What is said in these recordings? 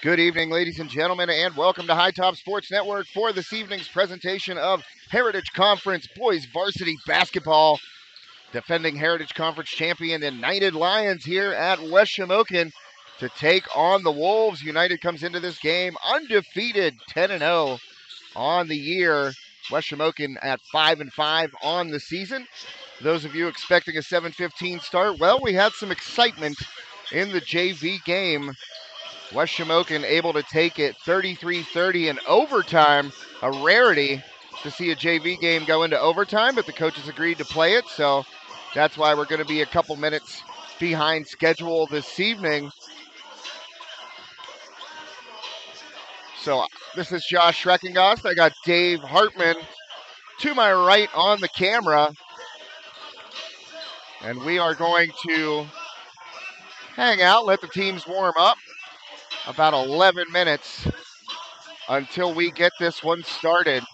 Good evening, ladies and gentlemen, and welcome to High Top Sports Network for this evening's presentation of Heritage Conference Boys Varsity Basketball. Defending Heritage Conference champion United Lions here at West Shamokin to take on the Wolves. United comes into this game undefeated, 10-0 on the year. West Shamokin at 5-5 on the season. Those of you expecting a 7:15 start, well, we had some excitement in the JV game. West Shamokin able to take it 33-30 in overtime, a rarity to see a JV game go into overtime, but the coaches agreed to play it, so that's why we're going to be a couple minutes behind schedule this evening. So this is Josh Schreckengast. I got Dave Hartman to my right on the camera, and we are going to hang out, let the teams warm up. About 11 minutes until we get this one started.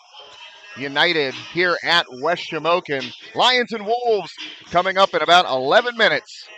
United here at West Shamokin. Lions and Wolves coming up in about 11 minutes.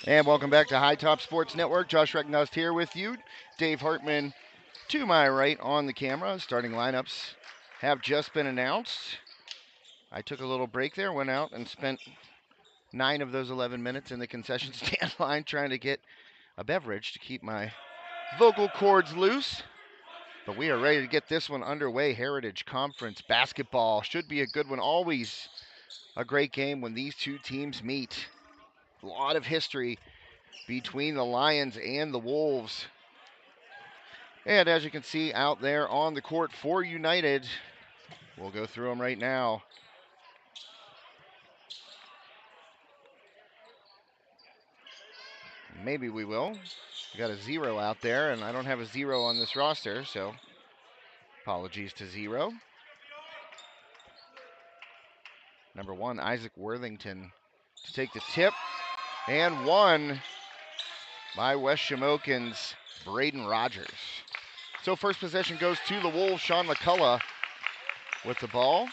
And welcome back to High Top Sports Network. Josh Regnust here with you. Dave Hartman to my right on the camera. Starting lineups have just been announced. I took a little break there, went out and spent 9 of those 11 minutes in the concession stand line trying to get a beverage to keep my vocal cords loose. But we are ready to get this one underway. Heritage Conference basketball should be a good one. Always a great game when these two teams meet. A lot of history between the Lions and the Wolves. And as you can see out there on the court for United, we'll go through them right now. Maybe we will. We got a 0 out there, and I don't have a 0 on this roster, so apologies to 0. Number 1, Isaac Worthington to take the tip, and 1 by West Shamokin's Braden Rogers. So first possession goes to the Wolves. Sean McCullough with the ball.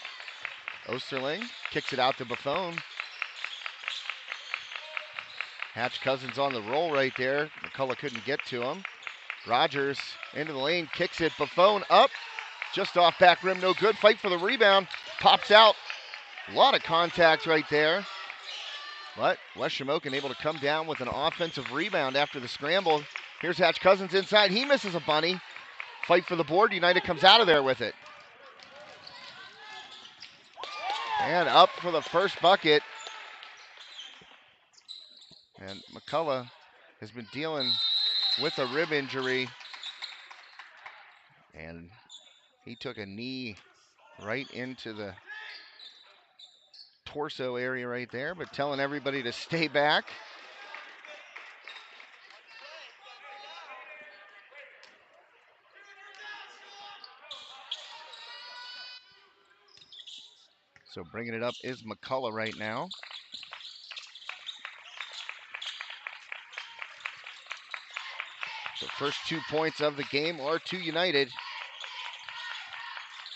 Osterling kicks it out to Buffon. Hatch Cousins on the roll right there. McCullough couldn't get to him. Rogers into the lane, kicks it. Buffon up, just off back rim, no good. Fight for the rebound, pops out. A lot of contact right there. But West Shamokin able to come down with an offensive rebound after the scramble. Here's Hatch Cousins inside. He misses a bunny. Fight for the board. United comes out of there with it. And up for the first bucket. And McCullough has been dealing with a rib injury. And he took a knee right into the torso area right there, but telling everybody to stay back. So bringing it up is McCullough right now. So first 2 points of the game are to United.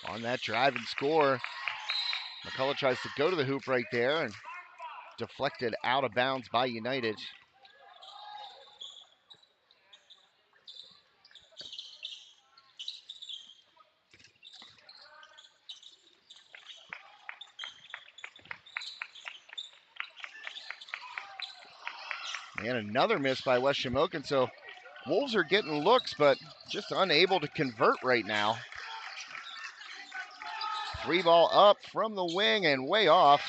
On that drive and score, McCullough tries to go to the hoop right there and deflected out of bounds by United. And another miss by West Shamokin. So Wolves are getting looks, but just unable to convert right now. 3 ball up from the wing and way off.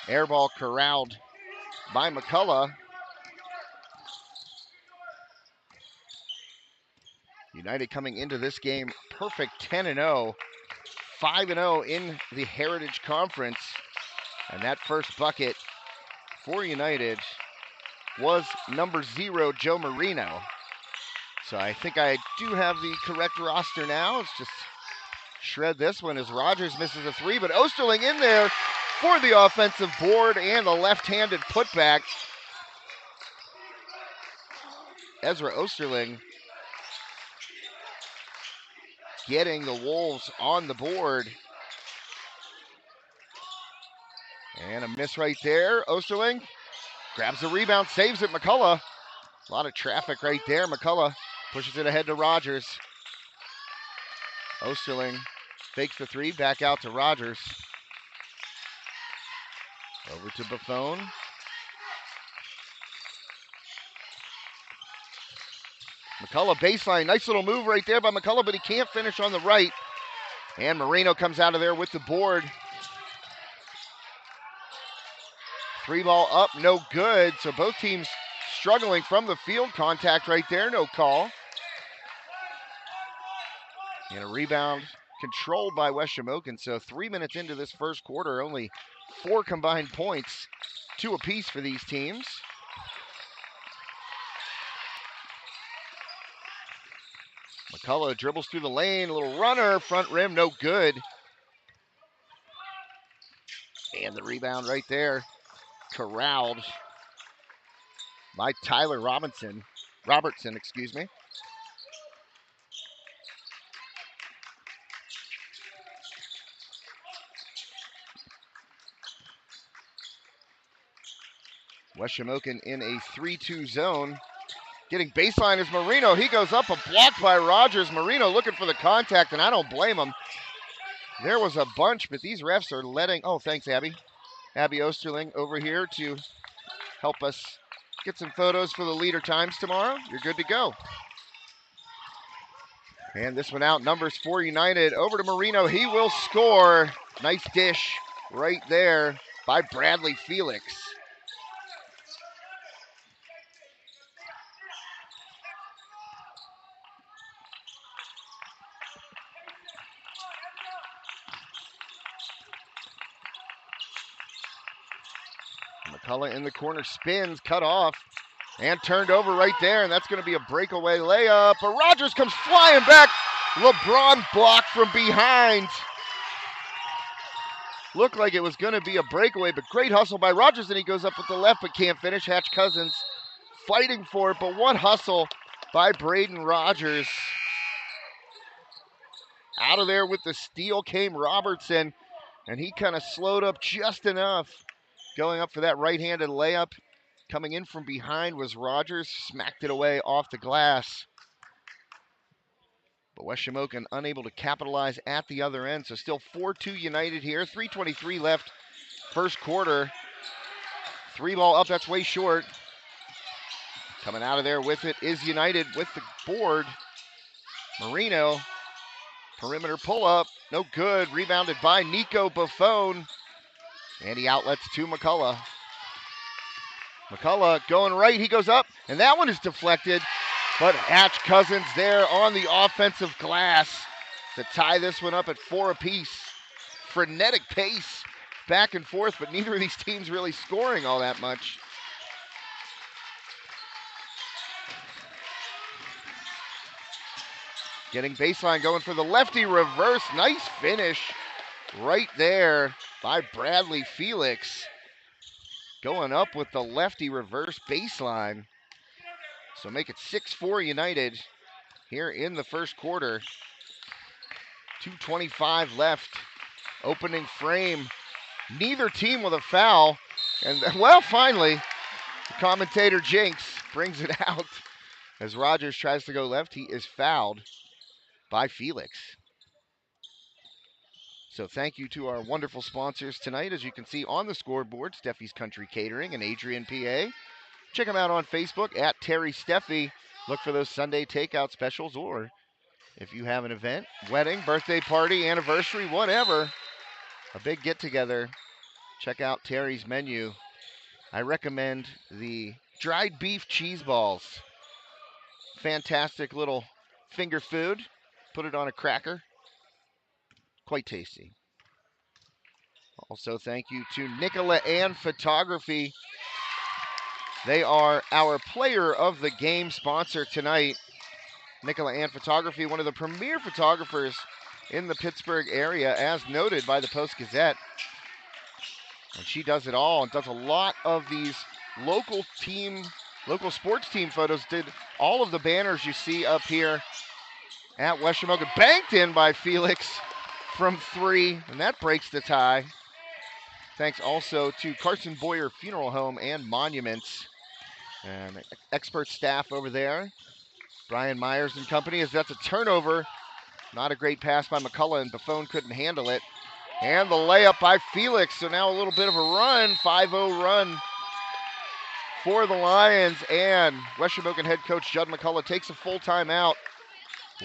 Air ball corralled by McCullough. United coming into this game perfect 10-0, 5-0 in the Heritage Conference. And that first bucket for United was number 0, Joe Marino. So I think I do have the correct roster now. Let's just shred this one as Rogers misses a 3, but Osterling in there for the offensive board and a left-handed putback. Ezra Osterling getting the Wolves on the board. And a miss right there. Osterling grabs the rebound, saves it. McCullough. A lot of traffic right there. McCullough pushes it ahead to Rogers. Osterling fakes the 3, back out to Rogers. Over to Buffon. McCullough baseline. Nice little move right there by McCullough, but he can't finish on the right. And Marino comes out of there with the board. 3 ball up, no good. So both teams struggling from the field. Contact right there, no call. And a rebound controlled by West Shamokin. So 3 minutes into this first quarter, only 4 combined points, 2 apiece for these teams. McCullough dribbles through the lane, a little runner, front rim, no good. And the rebound right there, corralled by Tyler Robertson, excuse me. West Shamokin in a 3-2 zone. Getting baseline is Marino. He goes up, a block by Rogers. Marino looking for the contact, and I don't blame him. There was a bunch, but these refs are letting... Oh, thanks, Abby. Abby Osterling over here to help us get some photos for the leader times tomorrow. You're good to go. And this one out, numbers for United. Over to Marino. He will score. Nice dish right there by Bradley Felix. McCullough in the corner spins, cut off, and turned over right there, and that's going to be a breakaway layup. But Rogers comes flying back. LeBron blocked from behind. Looked like it was going to be a breakaway, but great hustle by Rogers, and he goes up with the left but can't finish. Hatch Cousins fighting for it, but what hustle by Braden Rogers. Out of there with the steal came Robertson, and he kind of slowed up just enough. Going up for that right-handed layup. Coming in from behind was Rogers, smacked it away off the glass. But West Shamokin unable to capitalize at the other end, so still 4-2 United here. 3:23 left, first quarter. 3-ball up, that's way short. Coming out of there with it is United with the board. Marino, perimeter pull-up, no good. Rebounded by Nico Buffone, and he outlets to McCullough. McCullough going right, he goes up, and that one is deflected. But Hatch Cousins there on the offensive glass to tie this one up at 4 apiece. Frenetic pace back and forth, but neither of these teams really scoring all that much. Getting baseline, going for the lefty reverse. Nice finish right there by Bradley Felix. Going up with the lefty reverse baseline. So make it 6-4 United here in the first quarter. 2:25 left. Opening frame. Neither team with a foul. And, well, finally, the commentator Jinx brings it out. As Rogers tries to go left, he is fouled by Felix. So thank you to our wonderful sponsors tonight. As you can see on the scoreboard, Steffi's Country Catering and Adrian, PA. Check them out on Facebook at Terry Steffi. Look for those Sunday takeout specials, or if you have an event, wedding, birthday party, anniversary, whatever, a big get-together, check out Terry's menu. I recommend the dried beef cheese balls. Fantastic little finger food. Put it on a cracker. Quite tasty. Also, thank you to Nicola Ann Photography. They are our player of the game sponsor tonight. Nicola Ann Photography, one of the premier photographers in the Pittsburgh area, as noted by the Post-Gazette. And she does it all and does a lot of these local sports team photos. Did all of the banners you see up here at West Shamokin. Banked in by Felix from 3, and that breaks the tie. Thanks also to Carson Boyer Funeral Home and Monuments and expert staff over there. Brian Myers and company, as that's a turnover. Not a great pass by McCullough, and Buffone couldn't handle it. And the layup by Felix. So now a little bit of a run, 5-0 run for the Lions. And West Shamokin head coach Judd McCullough takes a full timeout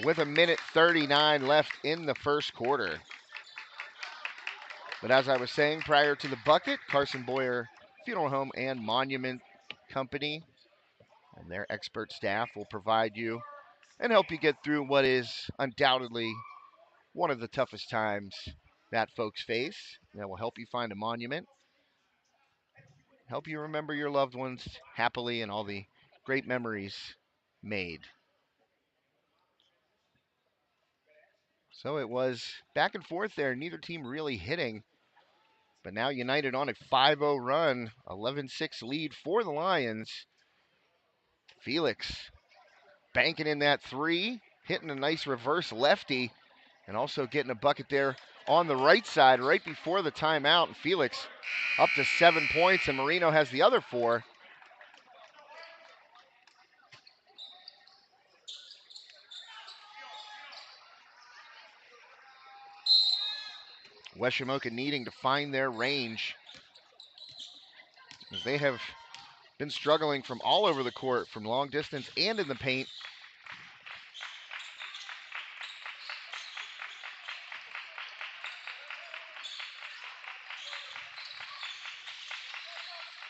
with 1:39 left in the first quarter. But as I was saying prior to the bucket, Carson Boyer Funeral Home and Monument Company and their expert staff will provide you and help you get through what is undoubtedly one of the toughest times that folks face. That will help you find a monument, help you remember your loved ones happily and all the great memories made. So it was back and forth there, neither team really hitting. But now United on a 5-0 run, 11-6 lead for the Lions. Felix banking in that 3, hitting a nice reverse lefty, and also getting a bucket there on the right side right before the timeout. And Felix up to 7 points, and Marino has the other 4. West Shamokin needing to find their range, as they have been struggling from all over the court, from long distance and in the paint.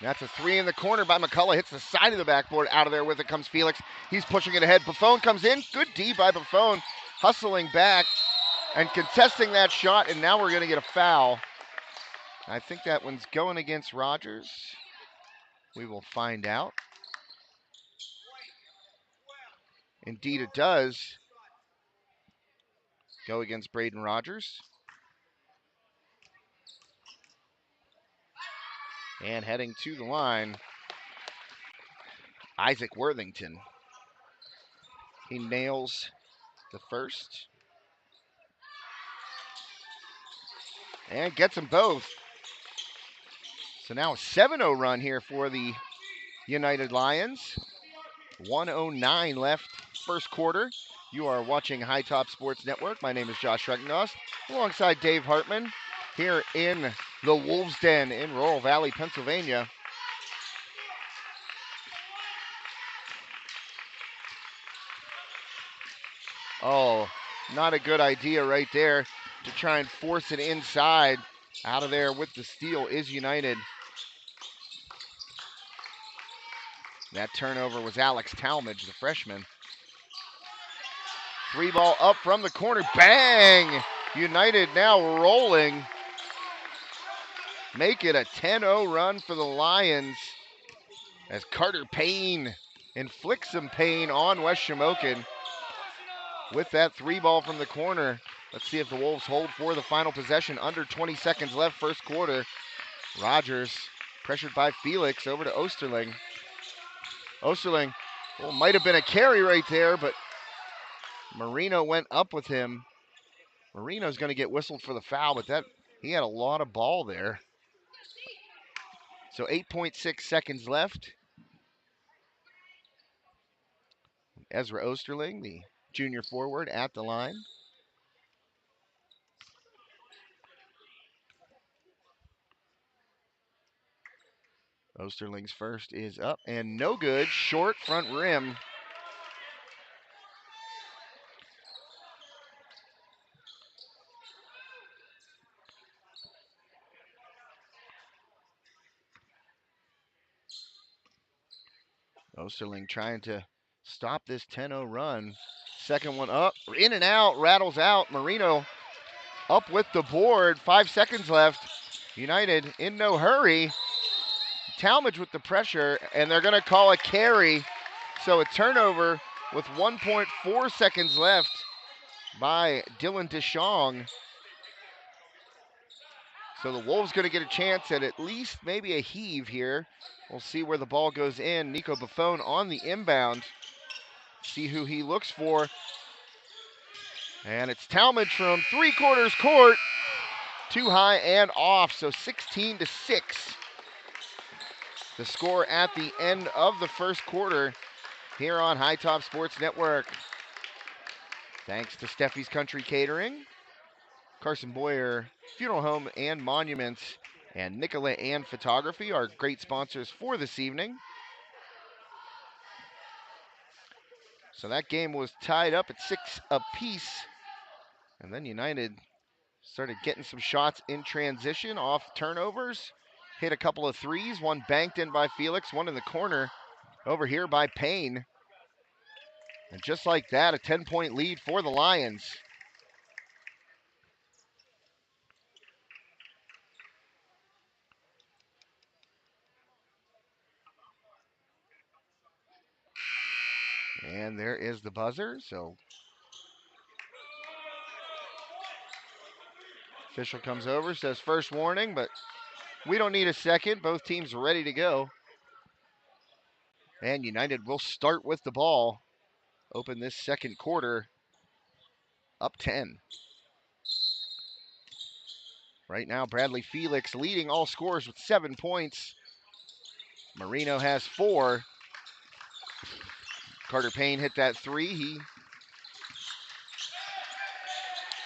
That's a three in the corner by McCullough. Hits the side of the backboard. Out of there with it comes Felix. He's pushing it ahead. Buffon comes in. Good D by Buffon. Hustling back and contesting that shot. And now we're going to get a foul. I think that one's going against Rogers. We will find out. Indeed it does go against Braden Rogers. And heading to the line, Isaac Worthington. He nails the first. And gets them both. So now a 7-0 run here for the United Lions. 1:09 left first quarter. You are watching High Top Sports Network. My name is Josh Recknost, alongside Dave Hartman here in the Wolves Den in Laurel Valley, Pennsylvania. Oh, not a good idea right there to try and force it inside. Out of there with the steal is United. That turnover was Alex Talmadge, the freshman. Three ball up from the corner. Bang! United now rolling. Make it a 10-0 run for the Lions as Carter Payne inflicts some pain on West Shamokin with that three ball from the corner. Let's see if the Wolves hold for the final possession. Under 20 seconds left first quarter. Rogers pressured by Felix over to Osterling. Osterling, well, might have been a carry right there, but Marino went up with him. Marino's going to get whistled for the foul, but he had a lot of ball there. So 8.6 seconds left. Ezra Osterling, the junior forward, at the line. Osterling's first is up and no good. Short front rim. Osterling trying to stop this 10-0 run. Second one up, in and out, rattles out. Marino up with the board. 5 seconds left. United in no hurry. Talmadge with the pressure, and they're going to call a carry. So a turnover with 1.4 seconds left by Dylan DeShong. So the Wolves going to get a chance at least maybe a heave here. We'll see where the ball goes in. Nico Buffon on the inbound. See who he looks for. And it's Talmadge from three-quarters court. Too high and off, so 16-6. The score at the end of the first quarter here on High Top Sports Network. Thanks to Steffi's Country Catering, Carson Boyer Funeral Home and Monuments, and Nicola Ann Photography, our great sponsors for this evening. So that game was tied up at 6 apiece. And then United started getting some shots in transition off turnovers. Hit a couple of threes, one banked in by Felix, one in the corner over here by Payne. And just like that, a 10-point lead for the Lions. And there is the buzzer, so official comes over, says first warning, but we don't need a second. Both teams are ready to go. And United will start with the ball. Open this second quarter up 10. Right now, Bradley Felix leading all scorers with 7 points. Marino has 4. Carter Payne hit that 3.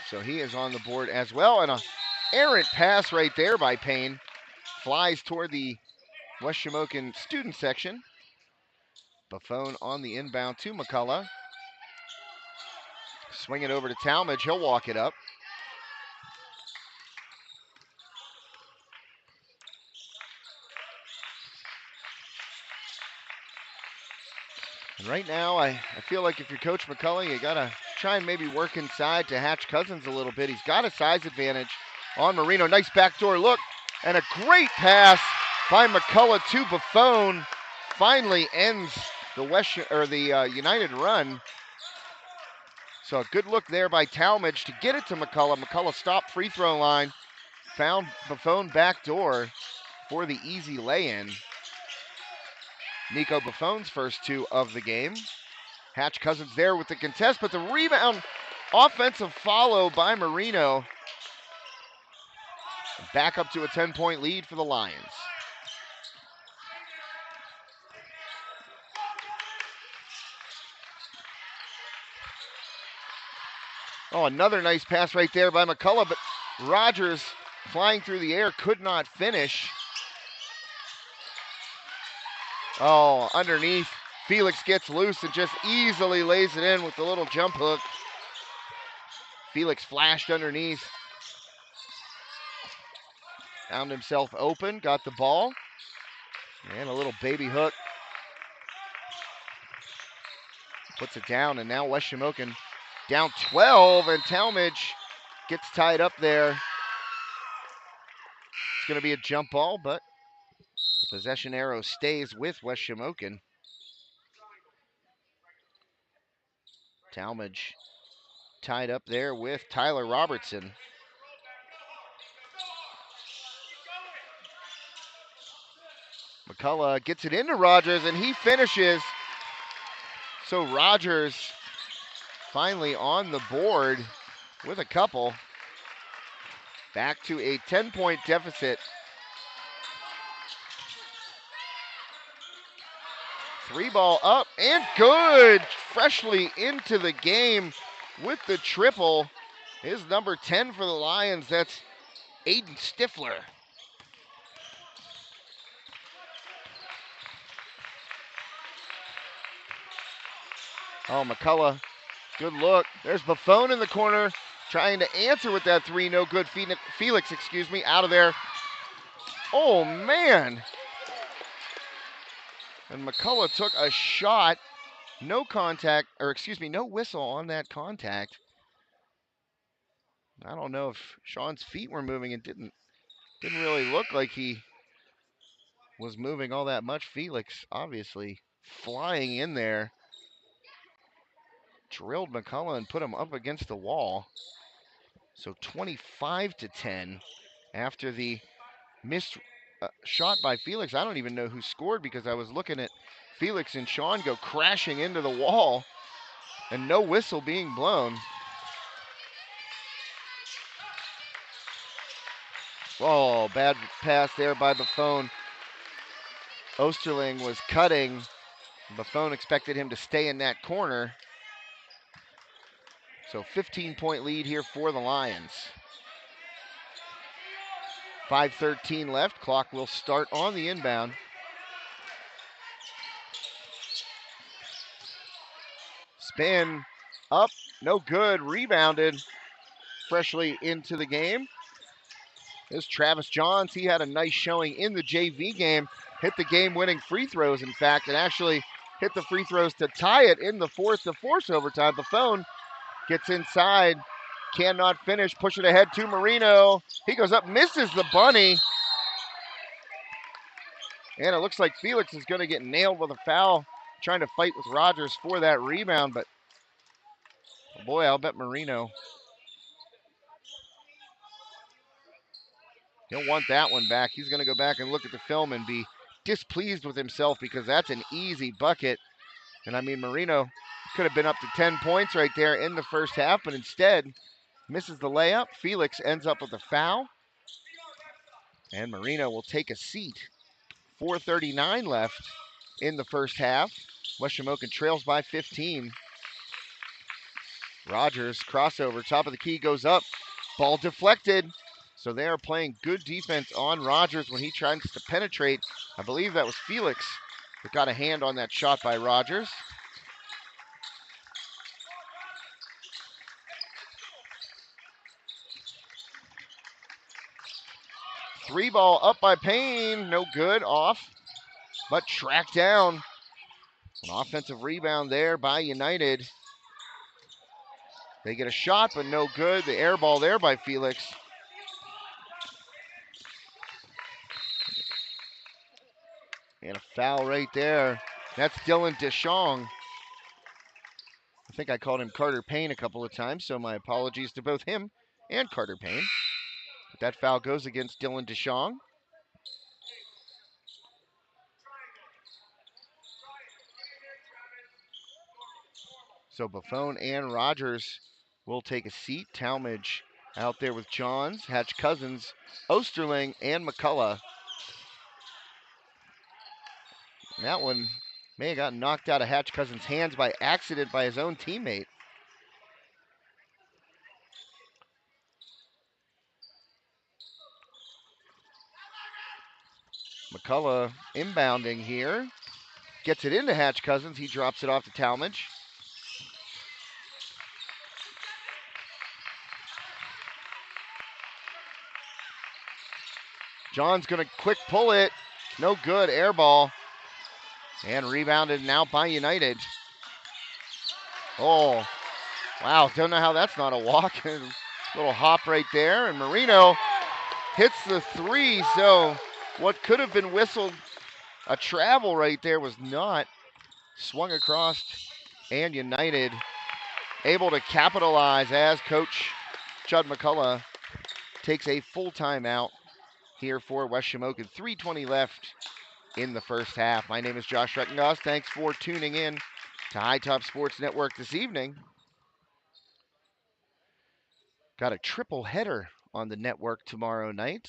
So he is on the board as well. And a errant pass right there by Payne. Flies toward the West Shamokin student section. Buffon on the inbound to McCullough. Swing it over to Talmadge. He'll walk it up. And right now, I feel like if you're Coach McCullough, you got to try and maybe work inside to hatch Cousins a little bit. He's got a size advantage on Marino. Nice backdoor look. And a great pass by McCullough to Buffon. Finally ends the United run. So a good look there by Talmadge to get it to McCullough. McCullough stopped free throw line. Found Buffon backdoor for the easy lay-in. Nico Buffon's first two of the game. Hatch Cousins there with the contest, but the rebound, offensive follow by Marino. Back up to a 10-point lead for the Lions. Oh, another nice pass right there by McCullough, but Rogers flying through the air could not finish. Oh, underneath. Felix gets loose and just easily lays it in with the little jump hook. Felix flashed underneath. Found himself open, got the ball. And a little baby hook. Puts it down, and now West Shamokin down 12, and Talmadge gets tied up there. It's going to be a jump ball, but the possession arrow stays with West Shamokin. Talmadge tied up there with Tyler Robertson. McCullough gets it into Rogers, and he finishes. So Rogers finally on the board with a couple. Back to a 10-point deficit. 3-ball up and good. Freshly into the game with the triple is number 10 for the Lions. That's Aiden Stifler. Oh, McCullough, good look. There's Buffon in the corner trying to answer with that three. No good. Felix, out of there. Oh, man. And McCullough took a shot. No whistle on that contact. I don't know if Sean's feet were moving. It didn't really look like he was moving all that much. Felix obviously flying in there. Drilled McCullough and put him up against the wall. So 25-10 after the missed shot by Felix. I don't even know who scored because I was looking at Felix and Sean go crashing into the wall and no whistle being blown. Oh, bad pass there by Buffon. Osterling was cutting. Buffon expected him to stay in that corner. So 15-point lead here for the Lions. 5:13 left. Clock will start on the inbound. Spin up, no good. Rebounded freshly into the game. There's Travis Johns. He had a nice showing in the JV game. Hit the game-winning free throws, in fact, and actually hit the free throws to tie it in the fourth to force overtime. Buffon gets inside, cannot finish, push it ahead to Marino. He goes up, misses the bunny. And it looks like Felix is going to get nailed with a foul, trying to fight with Rogers for that rebound. But, boy, I'll bet Marino, he'll want that one back. He's going to go back and look at the film and be displeased with himself because that's an easy bucket. And, I mean, Marino could have been up to 10 points right there in the first half, but instead misses the layup. Felix ends up with a foul. And Marino will take a seat. 4:39 left in the first half. West Shamokin trails by 15. Rogers, crossover, top of the key, goes up. Ball deflected. So they are playing good defense on Rogers when he tries to penetrate. I believe that was Felix that got a hand on that shot by Rogers. Three ball up by Payne, no good, off, but tracked down. An offensive rebound there by United. They get a shot, but no good. The air ball there by Felix. And a foul right there. That's Dylan Deschong. I think I called him Carter Payne a couple of times, so my apologies to both him and Carter Payne. But that foul goes against Dylan Deschong. So Buffon and Rogers will take a seat. Talmadge out there with Johns, Hatch Cousins, Osterling, and McCullough. And that one may have gotten knocked out of Hatch Cousins' hands by accident by his own teammate. McCullough inbounding here. Gets it into Hatch Cousins. He drops it off to Talmadge. John's going to quick pull it. No good. Air ball. And rebounded now by United. Oh, wow. Don't know how that's not a walk. Little hop right there. And Marino hits the three. So what could have been whistled a travel right there was not. Swung across. And United able to capitalize as Coach Chud McCullough takes a full timeout here for West Shamokin. 3:20 left in the first half. My name is Josh Reckengoss. Thanks for tuning in to High Top Sports Network this evening. Got a triple header on the network tomorrow night.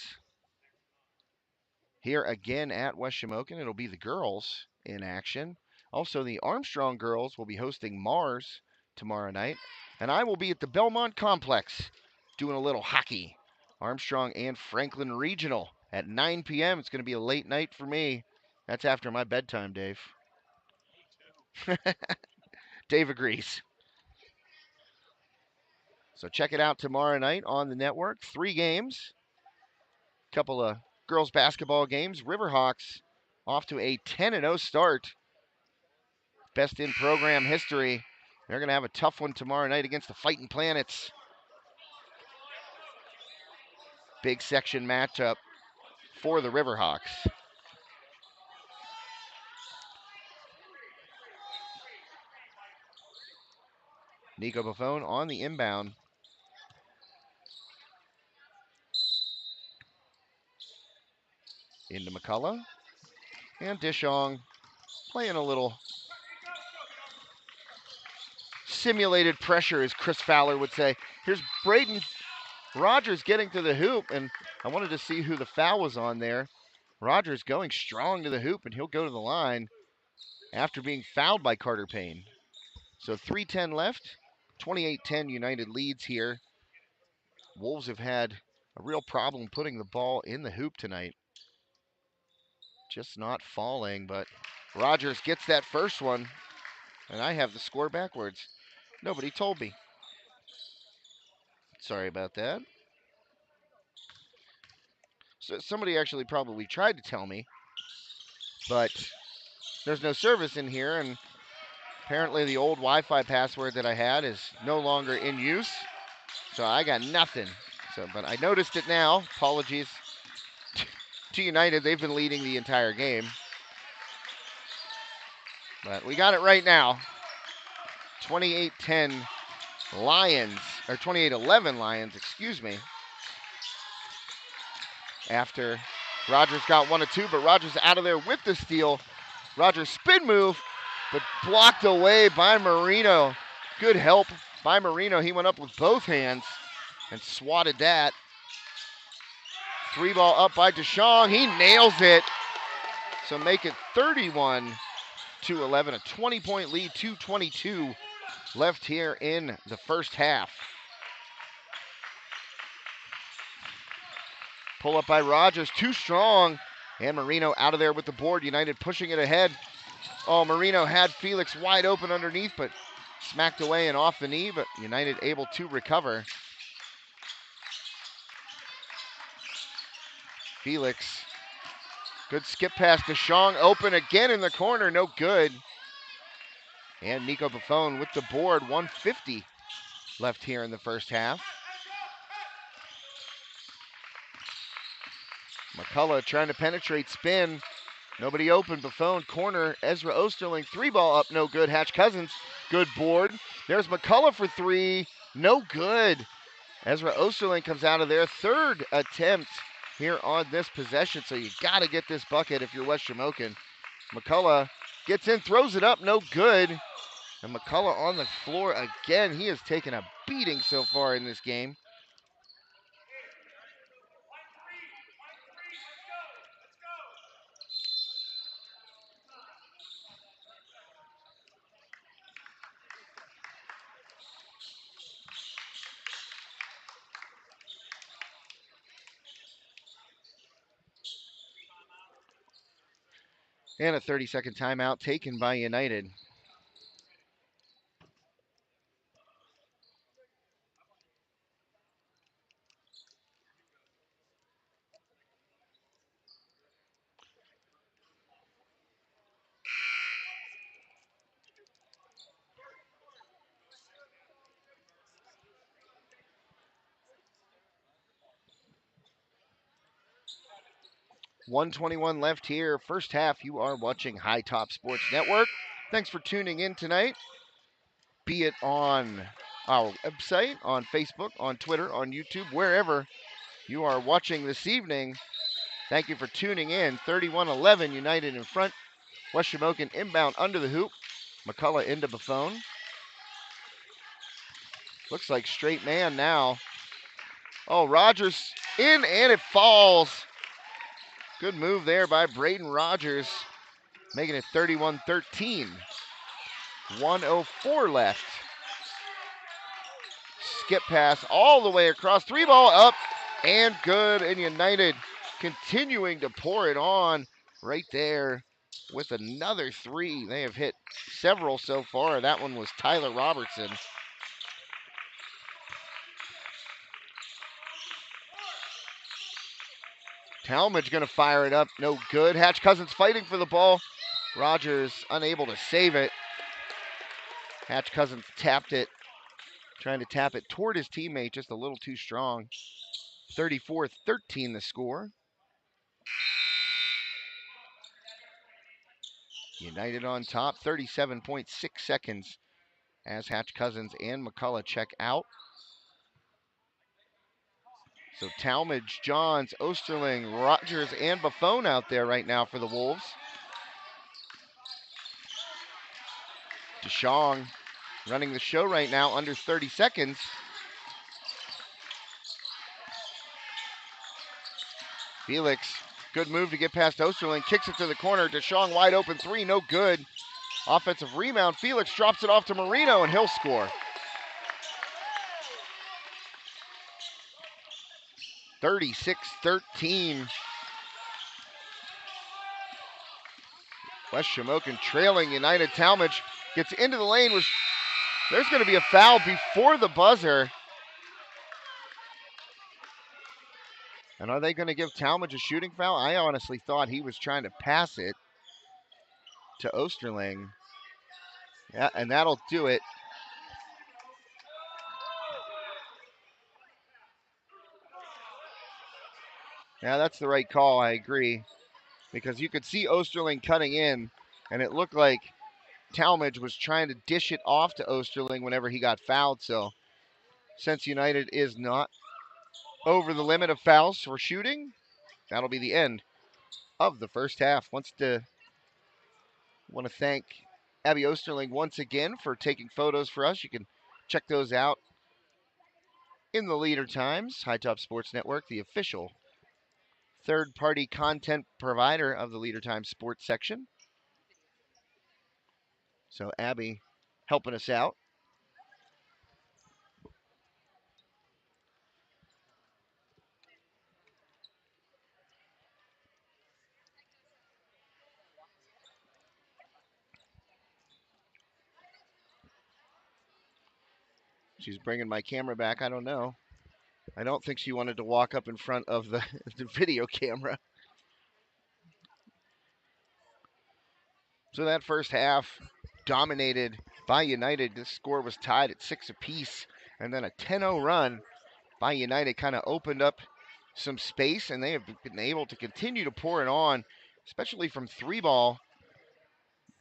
Here again at West Shamokin, it'll be the girls in action. Also, the Armstrong girls will be hosting Mars tomorrow night. And I will be at the Belmont Complex doing a little hockey. Armstrong and Franklin Regional at 9 p.m. It's going to be a late night for me. That's after my bedtime, Dave. Dave agrees. So check it out tomorrow night on the network. 3 games. Couple of girls basketball games. Riverhawks off to a 10-0 start. Best in program history. They're going to have a tough one tomorrow night against the Fighting Planets. Big section matchup for the Riverhawks. Nico Buffon on the inbound. Into McCullough. And Dishong playing a little simulated pressure, as Chris Fowler would say. Here's Braden Rogers getting to the hoop, and I wanted to see who the foul was on there. Rogers going strong to the hoop, and he'll go to the line after being fouled by Carter Payne. So 3:10 left. 28-10 United leads here. Wolves have had a real problem putting the ball in the hoop tonight. Just not falling, but Rogers gets that first one, and I have the score backwards. Nobody told me. Sorry about that. So somebody actually probably tried to tell me, but there's no service in here, and apparently the old Wi-Fi password that I had is no longer in use, so I got nothing. But I noticed it now. Apologies to United. They've been leading the entire game. But we got it right now. 28-10 Lions, or 28-11 Lions, excuse me. After Rogers got 1 of 2, but Rogers out of there with the steal. Rogers spin move, but blocked away by Marino. Good help by Marino. He went up with both hands and swatted that. 3 ball up by Deschong. He nails it. So make it 31-11. A 20-point lead, 2:22 left here in the first half. Pull up by Rogers, too strong. And Marino out of there with the board. United pushing it ahead. Oh, Marino had Felix wide open underneath, but smacked away and off the knee, but United able to recover. Felix, good skip pass to Shong, open again in the corner, no good. And Nico Buffon with the board, 150 left here in the first half. McCullough trying to penetrate, spin. Nobody open. Buffon, corner. Ezra Osterling, 3-ball up, no good. Hatch Cousins, good board. There's McCullough for 3, no good. Ezra Osterling comes out of there. Third attempt here on this possession, so you got to get this bucket if you're West Shamokin. McCullough gets in, throws it up, no good. And McCullough on the floor again. He has taken a beating so far in this game. And a 30-second timeout taken by United. .121 left here. First half, you are watching High Top Sports Network. Thanks for tuning in tonight. Be it on our website, on Facebook, on Twitter, on YouTube, wherever you are watching this evening. Thank you for tuning in. 31-11, United in front. West Shamokin inbound under the hoop. McCullough into Buffon. Looks like straight man now. Oh, Rogers in and it falls. Good move there by Braden Rogers, making it 31-13. 1:04 left. Skip pass all the way across. 3-ball up and good. And United continuing to pour it on right there with another 3. They have hit several so far. That one was Tyler Robertson. Talmadge going to fire it up. No good. Hatch Cousins fighting for the ball. Rogers unable to save it. Hatch Cousins tapped it. Trying to tap it toward his teammate, just a little too strong. 34-13 the score. United on top, 37.6 seconds as Hatch Cousins and McCullough check out. So Talmadge, Johns, Osterling, Rogers, and Buffon out there right now for the Wolves. DeShong running the show right now, under 30 seconds. Felix, good move to get past Osterling, kicks it to the corner. DeShong wide open 3, no good. Offensive rebound, Felix drops it off to Marino and he'll score. 36-13. West Shamokin trailing United. Talmadge gets into the lane. There's going to be a foul before the buzzer. And are they going to give Talmadge a shooting foul? I honestly thought he was trying to pass it to Osterling. Yeah, and that'll do it. Yeah, that's the right call. I agree. Because you could see Osterling cutting in, and it looked like Talmadge was trying to dish it off to Osterling whenever he got fouled. So since United is not over the limit of fouls for shooting, that'll be the end of the first half. Want to thank Abby Osterling once again for taking photos for us. You can check those out in the Leader Times, High Top Sports Network, the official third-party content provider of the Leader Times sports section. So Abby helping us out. She's bringing my camera back. I don't know. I don't think she wanted to walk up in front of the, the video camera. So that first half dominated by United. This score was tied at 6 apiece. And then a 10-0 run by United kind of opened up some space, and they have been able to continue to pour it on, especially from three ball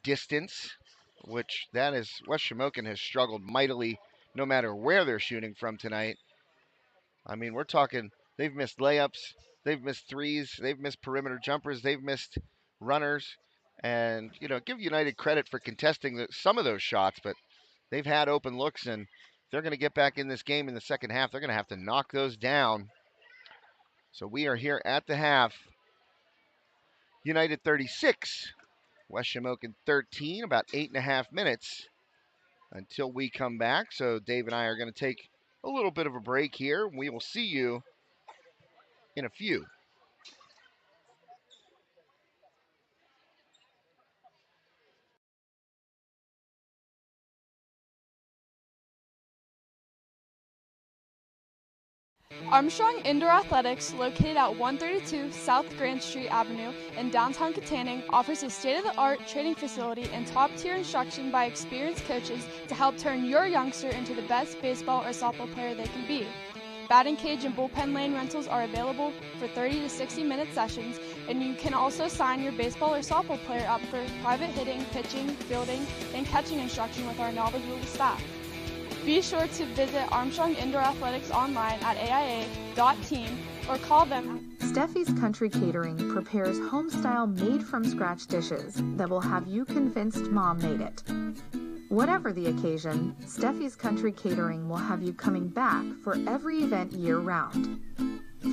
distance, which that is West Shamokin has struggled mightily no matter where they're shooting from tonight. I mean, we're talking they've missed layups, they've missed threes, they've missed perimeter jumpers, they've missed runners, and give United credit for contesting some of those shots, but they've had open looks, and they're going to get back in this game in the second half. They're going to have to knock those down. So we are here at the half. United 36, West Shamokin 13, about 8.5 minutes until we come back. So Dave and I are going to take a little bit of a break here. We will see you in a few. Armstrong Indoor Athletics, located at 132 South Grand Street Avenue in downtown Katanning, offers a state-of-the-art training facility and top-tier instruction by experienced coaches to help turn your youngster into the best baseball or softball player they can be. Batting cage and bullpen lane rentals are available for 30 to 60-minute sessions, and you can also sign your baseball or softball player up for private hitting, pitching, fielding, and catching instruction with our knowledgeable staff. Be sure to visit Armstrong Indoor Athletics online at aia.team or call them. Steffi's Country Catering prepares home-style made-from-scratch dishes that will have you convinced Mom made it. Whatever the occasion, Steffi's Country Catering will have you coming back for every event year-round.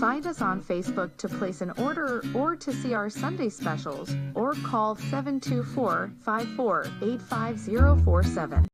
Find us on Facebook to place an order or to see our Sunday specials, or call 724-54-85047.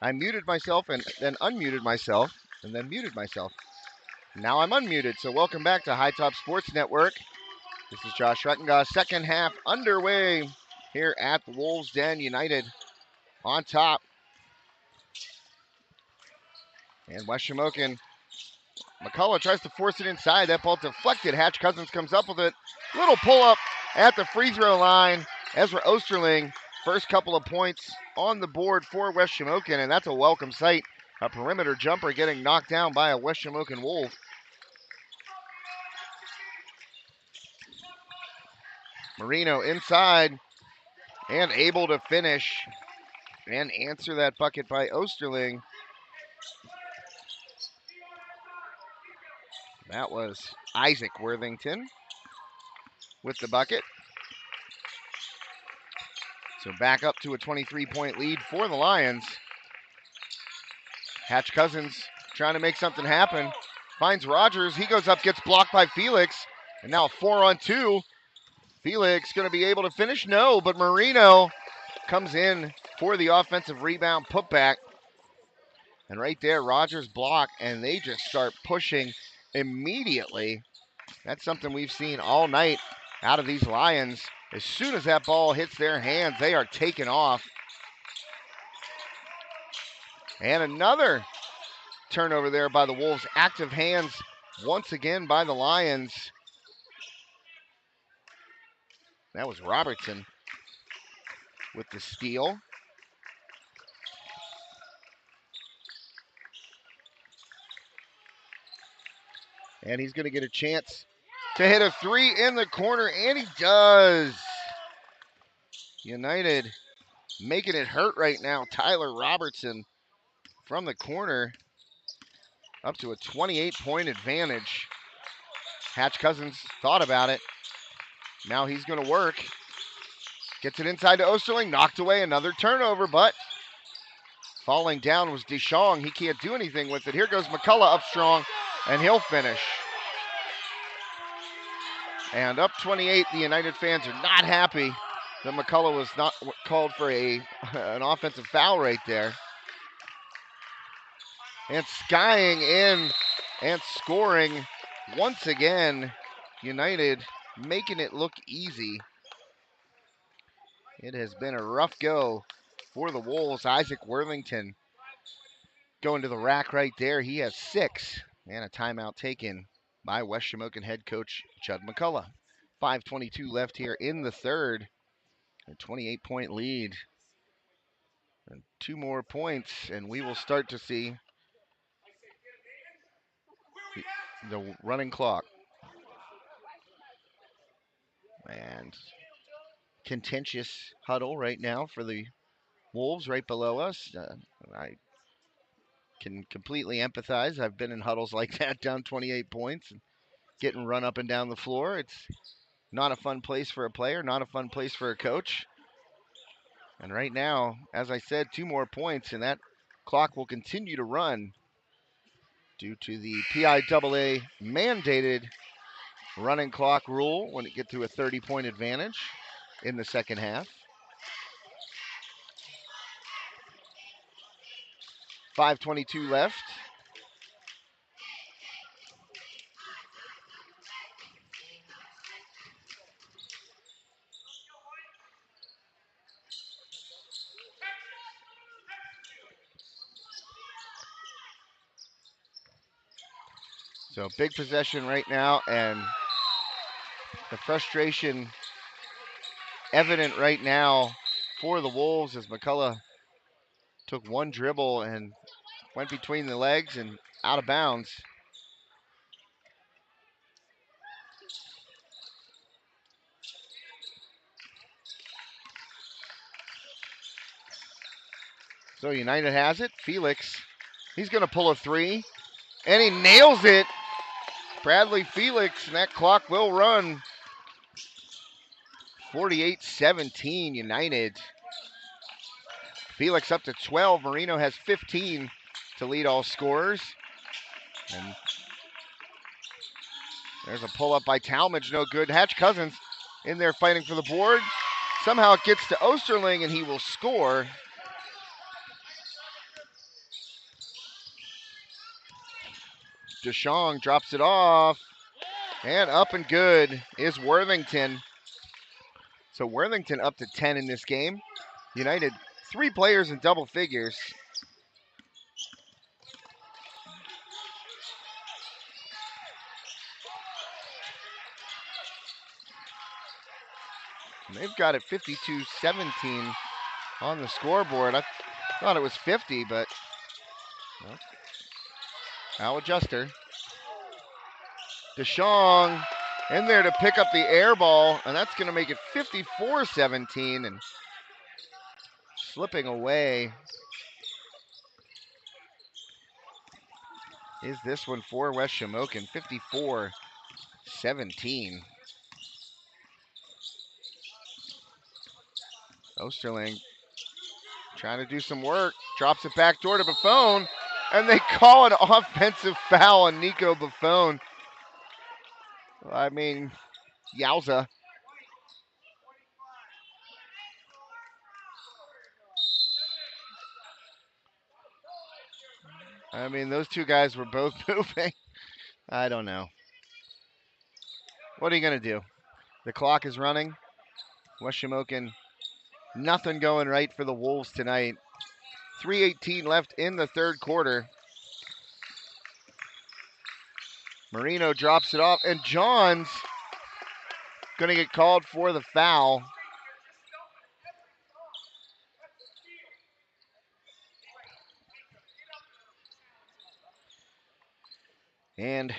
I muted myself and then unmuted myself and then muted myself. Now I'm unmuted. So welcome back to High Top Sports Network. This is Josh Rettengau. Second half underway here at the Wolves Den. United on top. And West Shamokin. McCullough tries to force it inside. That ball deflected. Hatch Cousins comes up with it. Little pull up at the free throw line. Ezra Osterling, first couple of points on the board for West Shamokin, and that's a welcome sight. A perimeter jumper getting knocked down by a West Shamokin Wolf. Marino inside and able to finish and answer that bucket by Osterling. That was Isaac Worthington with the bucket. So back up to a 23-point lead for the Lions. Hatch Cousins trying to make something happen. Finds Rogers. He goes up, gets blocked by Felix. And now a 4-on-2. Felix going to be able to finish? No, but Marino comes in for the offensive rebound putback. And right there, Rogers block, and they just start pushing immediately. That's something we've seen all night out of these Lions. As soon as that ball hits their hands, they are taken off. And another turnover there by the Wolves. Active hands once again by the Lions. That was Robertson with the steal. And he's going to get a chance to hit a three in the corner, and he does. United making it hurt right now. Tyler Robertson from the corner up to a 28-point advantage. Hatch Cousins thought about it. Now he's going to work. Gets it inside to Osterling. Knocked away, another turnover, but falling down was DeShong. He can't do anything with it. Here goes McCullough up strong, and he'll finish. And up 28, the United fans are not happy that McCullough was not called for an offensive foul right there. And skying in and scoring once again. United making it look easy. It has been a rough go for the Wolves. Isaac Worthington going to the rack right there. He has 6, and a timeout taken by West Shamokin head coach Chud McCullough. 5:22 left here in the third. A 28-point lead. And 2 more points, and we will start to see the running clock. And contentious huddle right now for the Wolves right below us. I can completely empathize. I've been in huddles like that, down 28 points, and getting run up and down the floor. It's not a fun place for a player, not a fun place for a coach. And right now, as I said, 2 more points, and that clock will continue to run due to the PIAA mandated running clock rule when it gets to a 30-point advantage in the second half. 5:22 left. So big possession right now, and the frustration evident right now for the Wolves as McCullough took one dribble and went between the legs and out of bounds. So United has it. Felix, he's going to pull a 3, and he nails it. Bradley Felix, and that clock will run. 48-17 United. Felix up to 12. Marino has 15 to lead all scorers. And there's a pull-up by Talmadge, no good. Hatch Cousins in there fighting for the board. Somehow it gets to Osterling, and he will score. DeShong drops it off. And up and good is Worthington. So Worthington up to 10 in this game. United 3 players in double figures. And they've got it 52-17 on the scoreboard. I thought it was 50, but well, I'll adjust her. DeShong in there to pick up the air ball, and that's going to make it 54-17, and slipping away is this one for West Shamokin, 54-17. Osterling trying to do some work, drops it back door to Buffon, and they call an offensive foul on Nico Buffon. I mean, yowza. I mean, those two guys were both moving. I don't know. What are you going to do? The clock is running. West Shamokin, nothing going right for the Wolves tonight. 3:18 left in the third quarter. Marino drops it off, and John's going to get called for the foul. And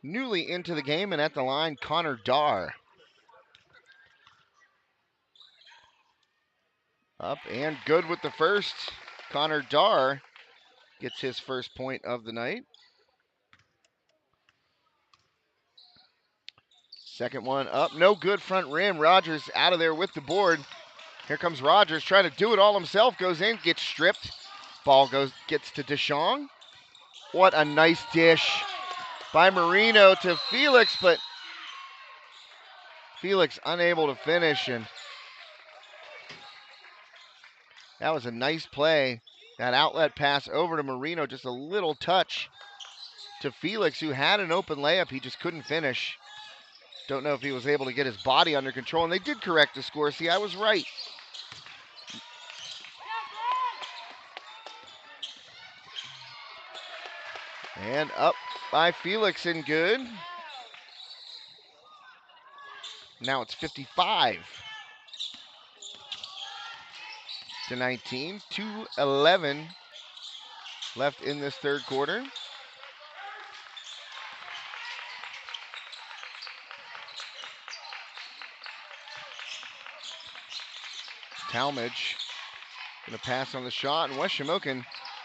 newly into the game and at the line, Connor Darr. Up and good with the first. Connor Darr gets his first point of the night. Second one up, no good front rim. Rogers out of there with the board. Here comes Rogers trying to do it all himself. Goes in, gets stripped. Ball gets to DeShong. What a nice dish by Marino to Felix, but Felix unable to finish, and that was a nice play. That outlet pass over to Marino, just a little touch to Felix, who had an open layup. He just couldn't finish. Don't know if he was able to get his body under control, and they did correct the score. See, I was right. And up by Felix and good. Now it's 55-19. 2:11 left in this third quarter. Talmadge going to pass on the shot, and West Shamokin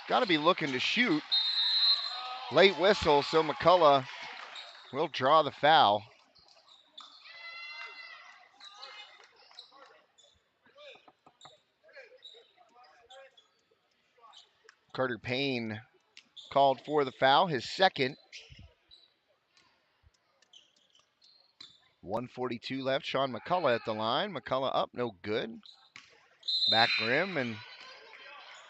got to be looking to shoot. Late whistle, so McCullough will draw the foul. Carter Payne called for the foul, his second. 1:42 left. Sean McCullough at the line. McCullough up, no good. Back rim, and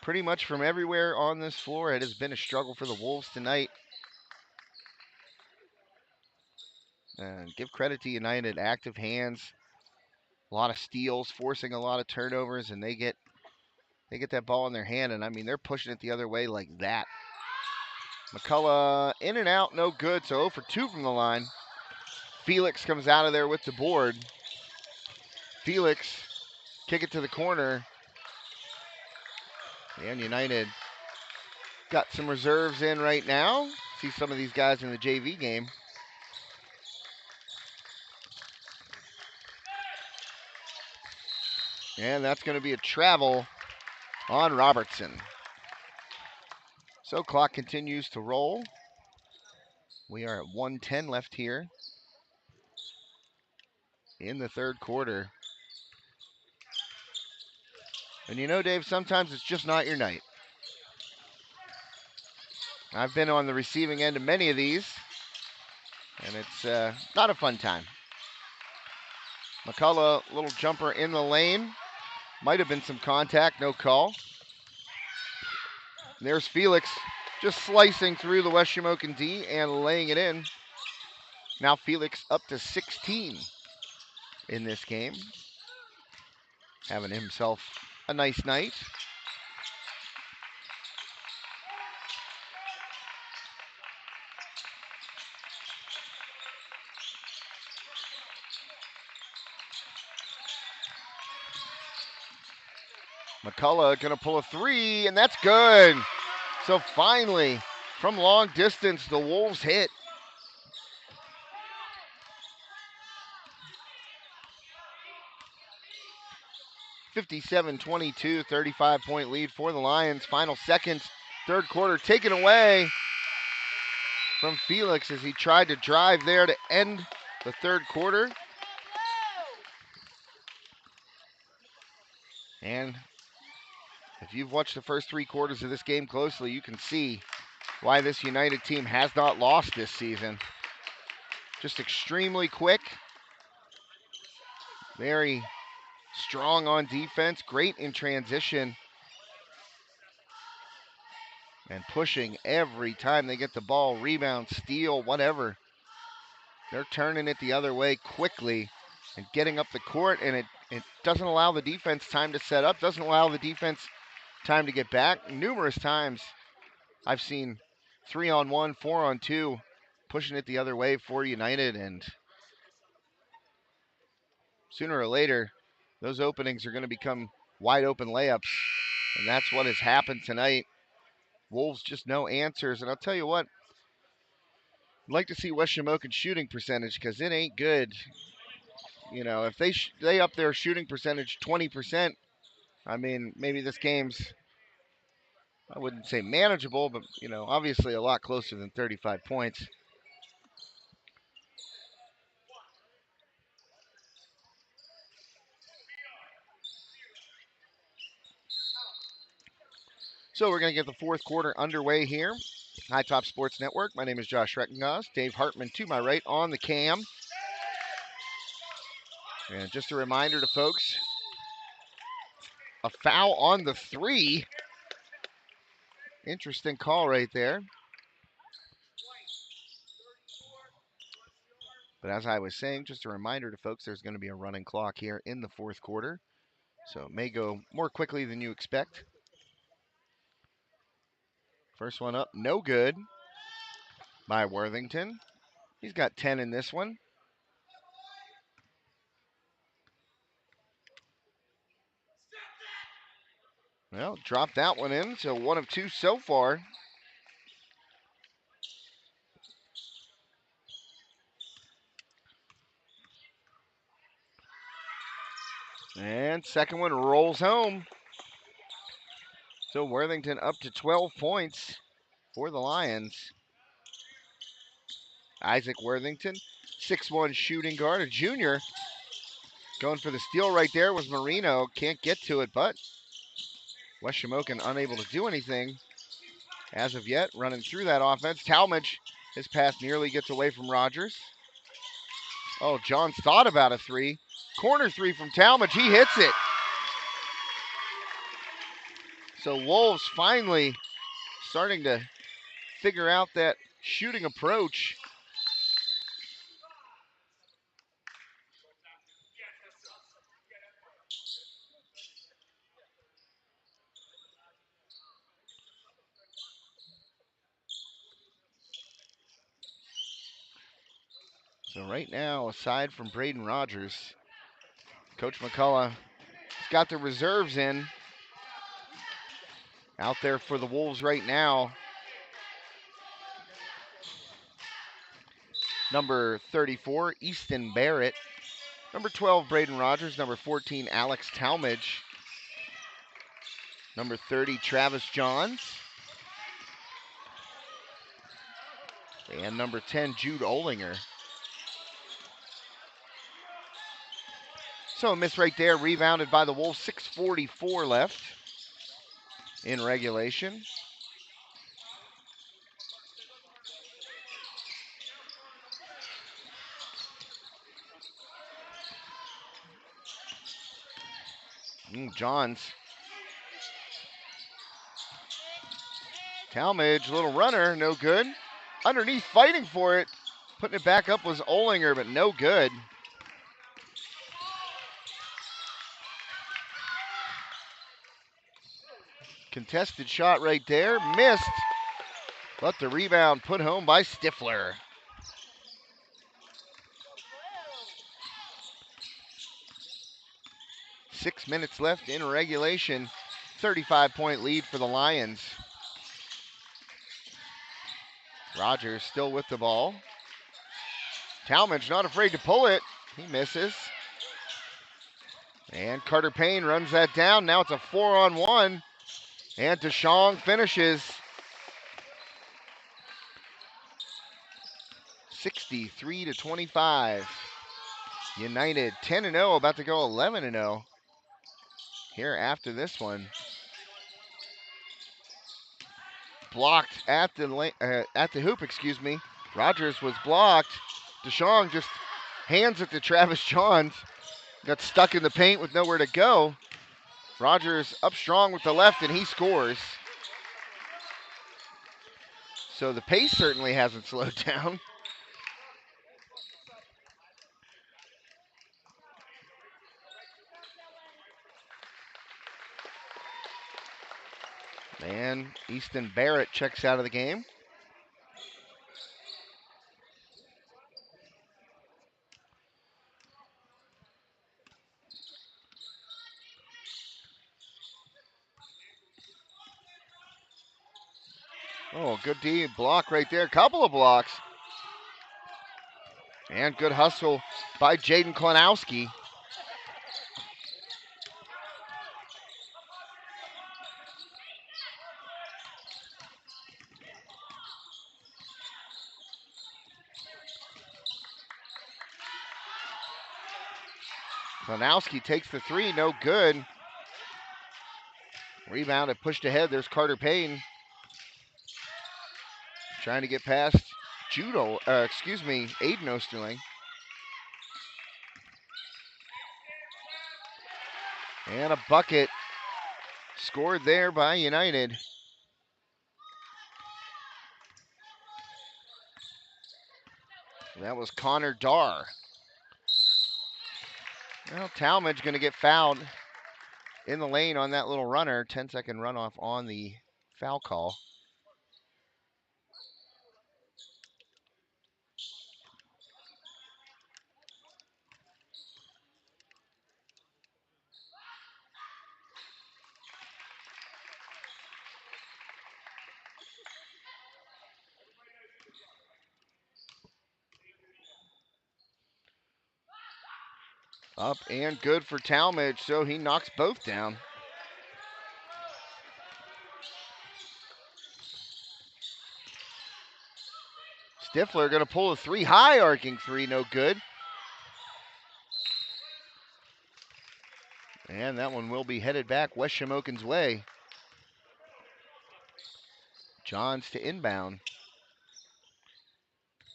pretty much from everywhere on this floor, it has been a struggle for the Wolves tonight. And give credit to United, active hands, a lot of steals, forcing a lot of turnovers, and they get that ball in their hand, and I mean, they're pushing it the other way like that. McCullough in and out, no good, so 0 for 2 from the line. Felix comes out of there with the board. Felix, kick it to the corner. And United got some reserves in right now. See some of these guys in the JV game. And that's going to be a travel on Robertson. So clock continues to roll. We are at 1:10 left here in the third quarter. And you know, Dave, sometimes it's just not your night. I've been on the receiving end of many of these, and it's not a fun time. McCullough, little jumper in the lane. Might have been some contact, no call. There's Felix Just slicing through the West Shamokin D and laying it in. Now Felix up to 16 in this game. Having himself a nice night. McCullough going to pull a three, and that's good. So finally, from long distance, the Wolves hit. (57-22), 35-point lead for the Lions. Final seconds, third quarter taken away from Felix as he tried to drive there to end the third quarter. And if you've watched the first three quarters of this game closely, you can see why this United team has not lost this season. Just extremely quick, very strong on defense, great in transition, and pushing every time they get the ball, rebound, steal, whatever. They're turning it the other way quickly and getting up the court, and it doesn't allow the defense time to set up, doesn't allow the defense time to get back. Numerous times I've seen 3-on-1, 4-on-2, pushing it the other way for United, and sooner or later, those openings are going to become wide open layups, and that's what has happened tonight. Wolves just no answers, and I'll tell you what, I'd like to see West Shamokin's shooting percentage because it ain't good. You know, if they up their shooting percentage 20%, I mean, maybe this game's, I wouldn't say manageable, but, you know, obviously a lot closer than 35 points. So we're going to get the fourth quarter underway here. High Top Sports Network. My name is Josh Reckenghaus. Dave Hartman to my right on the cam. And just a reminder to folks, a foul on the three. Interesting call right there. But as I was saying, just a reminder to folks, there's going to be a running clock here in the fourth quarter. So it may go more quickly than you expect. First one up, no good by Worthington. He's got 10 in this one. Well, dropped that one in, so one of two so far. And second one rolls home. So Worthington up to 12 points for the Lions. Isaac Worthington, 6'1" shooting guard, a junior. Going for the steal right there was Marino. Can't get to it, but West Shamokin unable to do anything as of yet. Running through that offense. Talmadge, his pass nearly gets away from Rogers. Oh, Johns thought about a three. Corner three from Talmadge. He hits it. So Wolves finally starting to figure out that shooting approach. So right now, aside from Braden Rogers, Coach McCullough has got the reserves in. Out there for the Wolves right now, number 34, Easton Barrett. Number 12, Braden Rogers. Number 14, Alex Talmadge. Number 30, Travis Johns. And number 10, Jude Olinger. So a miss right there, rebounded by the Wolves. 6:44 left in regulation. Johns Talmadge, little runner, no good. Underneath, fighting for it. Putting it back up was Olinger, but no good. Contested shot right there, missed. But the rebound put home by Stifler. Six minutes left in regulation. 35-point lead for the Lions. Rogers still with the ball. Talmadge not afraid to pull it. He misses. And Carter Payne runs that down. Now it's a 4-on-1. And DeShong finishes. 63-25. United 10-0, about to go 11-0 here after this one. Blocked at the hoop, excuse me. Rogers was blocked. DeShong just hands it to Travis Johns. Got stuck in the paint with nowhere to go. Rogers up strong with the left, and he scores. So the pace certainly hasn't slowed down. And Easton Barrett checks out of the game. Oh, good D block right there. Couple of blocks. And good hustle by Jaden Klanowski. Klanowski takes the three, no good. Rebound and pushed ahead. There's Carter Payne. Trying to get past Aiden Osterling. And a bucket scored there by United. That was Connor Darr. Well, Talmadge going to get fouled in the lane on that little runner. 10-second runoff on the foul call. Up and good for Talmadge, so he knocks both down. Stifler going to pull a three, high arcing three, no good. And that one will be headed back West Shamokin's way. Johns to inbound.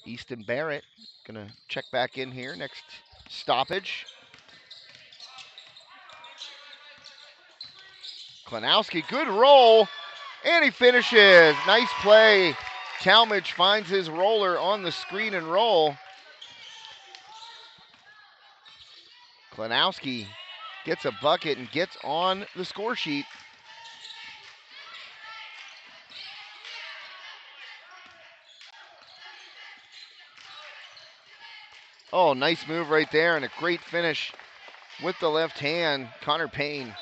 Easton Barrett going to check back in here next stoppage. Klanowski, good roll, and he finishes. Nice play. Talmadge finds his roller on the screen and roll. Klanowski gets a bucket and gets on the score sheet. Oh, nice move right there and a great finish with the left hand. Carter Payne,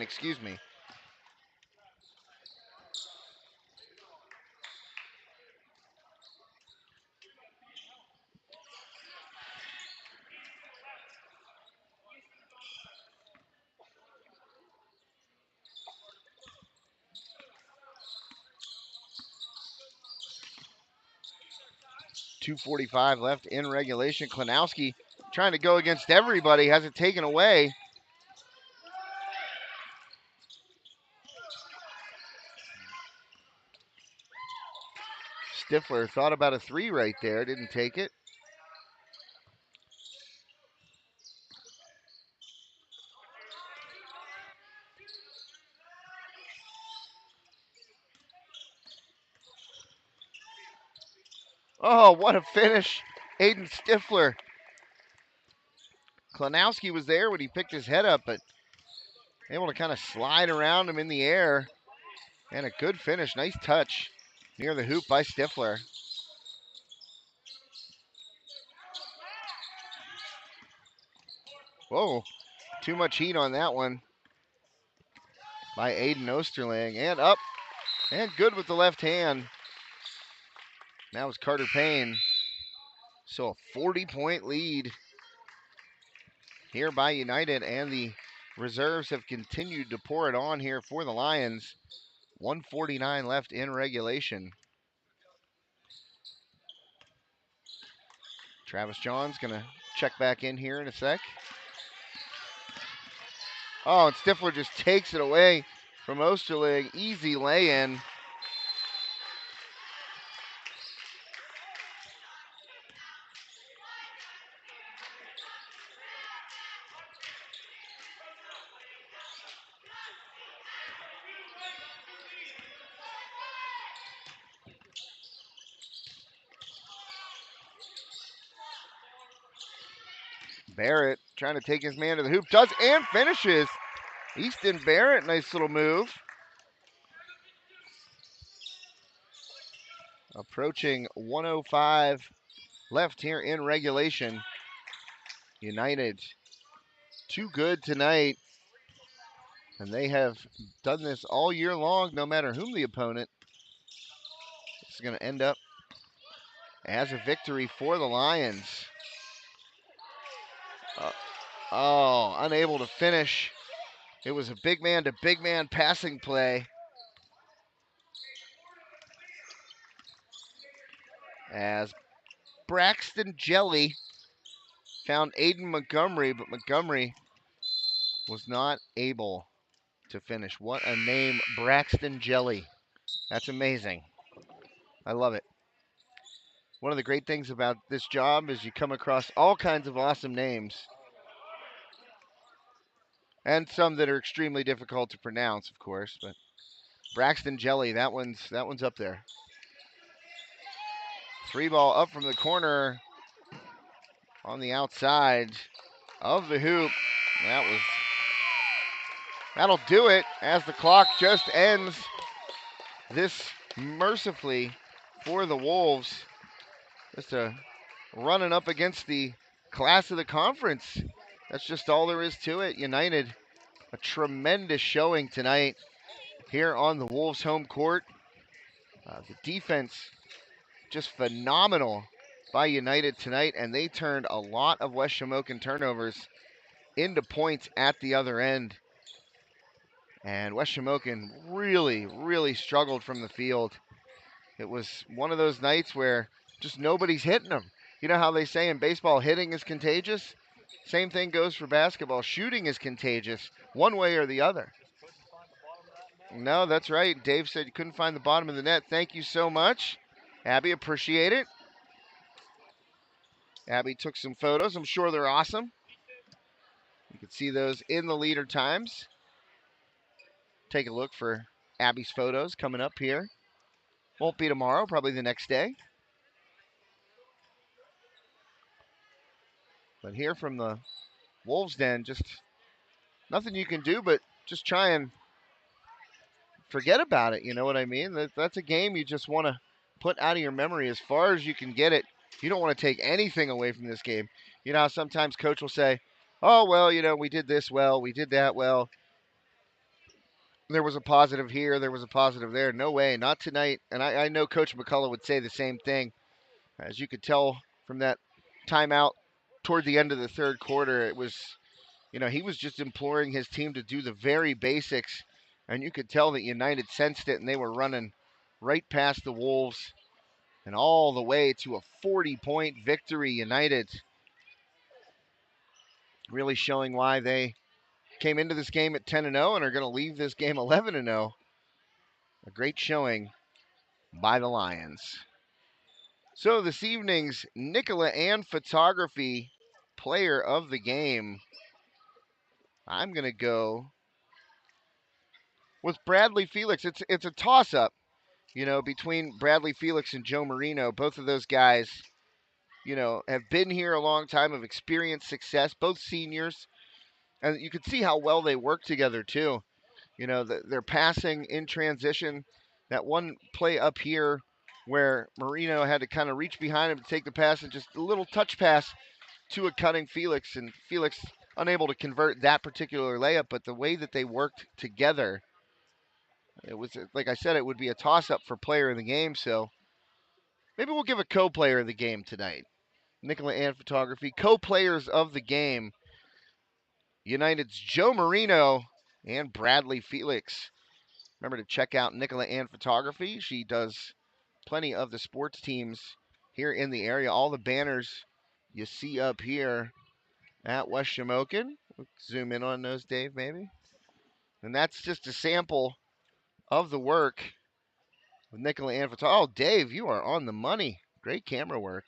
excuse me. .245 left in regulation. Klanowski trying to go against everybody, has it taken away. Stifler thought about a three right there, didn't take it. Oh, what a finish. Aiden Stifler. Klanowski was there when he picked his head up, but able to kind of slide around him in the air. And a good finish. Nice touch near the hoop by Stifler. Whoa, too much heat on that one by Aiden Osterling. And up, and good with the left hand. That was Carter Payne. So a 40-point lead here by United, and the reserves have continued to pour it on here for the Lions. 1:49 left in regulation. Travis John's going to check back in here in a sec. Oh, and Stifler just takes it away from Osterling. Easy lay-in. Barrett trying to take his man to the hoop. Does and finishes. Easton Barrett, nice little move. Approaching 1:05 left here in regulation. United too good tonight. And they have done this all year long, no matter whom the opponent. This is going to end up as a victory for the Lions. Unable to finish. It was a big man to big man passing play. As Braxton Jelly found Aiden Montgomery, but Montgomery was not able to finish. What a name, Braxton Jelly. That's amazing. I love it. One of the great things about this job is you come across all kinds of awesome names. And some that are extremely difficult to pronounce, of course, but Braxton Jelly, that one's up there. 3-ball up from the corner on the outside of the hoop. That'll do it as the clock just ends this mercifully for the Wolves. Just running up against the class of the conference. That's just all there is to it. United, a tremendous showing tonight here on the Wolves' home court. The defense just phenomenal by United tonight, and they turned a lot of West Shamokin turnovers into points at the other end. And West Shamokin really, really struggled from the field. It was one of those nights where just nobody's hitting them. You know how they say in baseball, hitting is contagious? Same thing goes for basketball. Shooting is contagious, one way or the other. No, that's right. Dave said you couldn't find the bottom of the net. Thank you so much, Abby. Appreciate it. Abby took some photos. I'm sure they're awesome. You can see those in the leader times. Take a look for Abby's photos coming up here. Won't be tomorrow, probably the next day. But here from the Wolves' Den, just nothing you can do but just try and forget about it. You know what I mean? That's a game you just want to put out of your memory as far as you can get it. You don't want to take anything away from this game. You know how sometimes coach will say, oh, well, we did this well, we did that well. There was a positive here, there was a positive there. No way, not tonight. And I know Coach McCullough would say the same thing. As you could tell from that timeout toward the end of the third quarter, it was, he was just imploring his team to do the very basics. And you could tell that United sensed it, and they were running right past the Wolves and all the way to a 40-point victory. United really showing why they came into this game at 10-0 and are going to leave this game 11-0. A great showing by the Lions. So this evening's Nicola and Photography player of the game, I'm going to go with Bradley Felix. It's a toss-up. between Bradley Felix and Joe Marino, both of those guys, have been here a long time, have experienced success, both seniors. And you could see how well they work together, too. They're passing in transition. That one play up here where Marino had to kind of reach behind him to take the pass and just a little touch pass to a cutting Felix, and Felix unable to convert that particular layup. But the way that they worked together, it was, like I said, it would be a toss-up for player of the game. So maybe we'll give a co-player of the game tonight. Nicola and Photography, co-players of the game. United's Joe Marino and Bradley Felix. Remember to check out Nicola and Photography. She does plenty of the sports teams here in the area. All the banners you see up here at West Shamokin. We'll zoom in on those, Dave, maybe. And that's just a sample of the work with Nicola and Photography. Oh, Dave, you are on the money. Great camera work.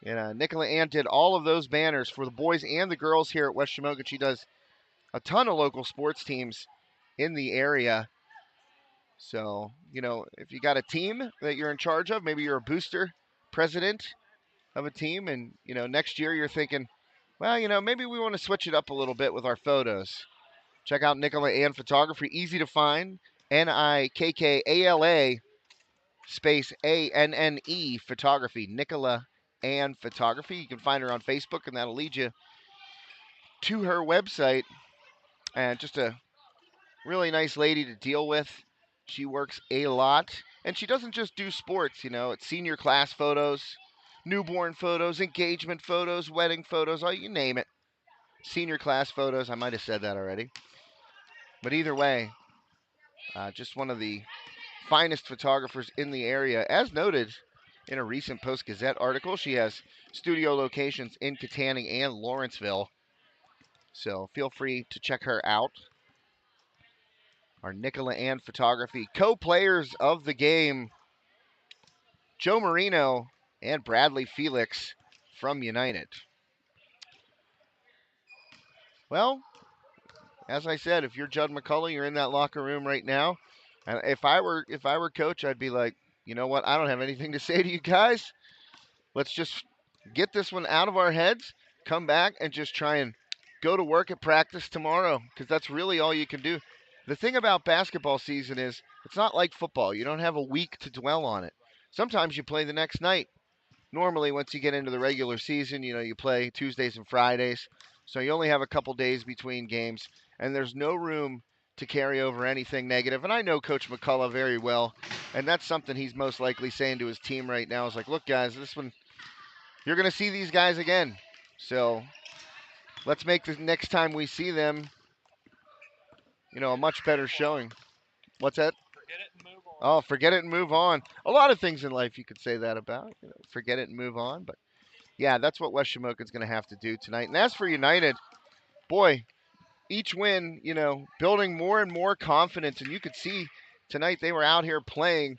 And Nicola Ann did all of those banners for the boys and the girls here at West Shamokin. She does a ton of local sports teams in the area. So, if you got a team that you're in charge of, maybe you're a booster president of a team, and, next year you're thinking, well, maybe we want to switch it up a little bit with our photos. Check out Nicola Ann Photography. Easy to find. Nikkala space ANNE Photography. Nicola Ann Photography. You can find her on Facebook, and that'll lead you to her website. And just a really nice lady to deal with. She works a lot. And she doesn't just do sports, it's senior class photos, newborn photos, engagement photos, wedding photos, you name it. Senior class photos. I might have said that already. But either way, just one of the finest photographers in the area. As noted in a recent Post-Gazette article, she has studio locations in Katanning and Lawrenceville. So feel free to check her out. Our Nicola Ann Photography co-players of the game, Joe Marino and Bradley Felix from United. Well, as I said, if you're Judd McCullough, you're in that locker room right now. And if I were coach, I'd be like, you know what? I don't have anything to say to you guys. Let's just get this one out of our heads, come back, and just try and go to work at practice tomorrow, because that's really all you can do. The thing about basketball season is it's not like football. You don't have a week to dwell on it. Sometimes you play the next night. Normally, once you get into the regular season, you play Tuesdays and Fridays. So you only have a couple days between games, and there's no room to carry over anything negative. And I know Coach McCullough very well, and that's something he's most likely saying to his team right now is like, look, guys, this one, you're going to see these guys again. So let's make the next time we see them, a much better showing. What's that? Forget it and move on. Oh, forget it and move on. A lot of things in life you could say that about. Forget it and move on. But, yeah, that's what West Shamokin's going to have to do tonight. And as for United, boy, each win, building more and more confidence. And you could see tonight they were out here playing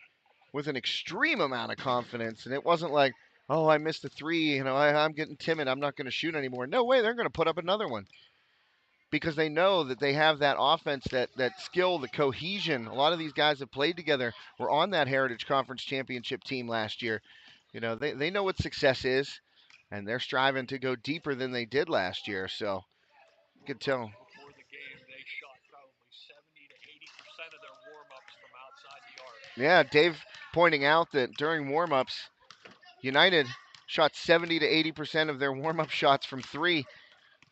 with an extreme amount of confidence. And it wasn't like, oh, I missed a three. I'm getting timid. I'm not going to shoot anymore. No way. They're going to put up another one. Because they know that they have that offense, that skill, the cohesion. A lot of these guys have played together, were on that Heritage Conference Championship team last year. They know what success is, and they're striving to go deeper than they did last year. So you could tell. Before the game, they shot probably 70 to 80% of their warm-ups from outside the arc. Yeah, Dave pointing out that during warm-ups, United shot 70 to 80% of their warm-up shots from three.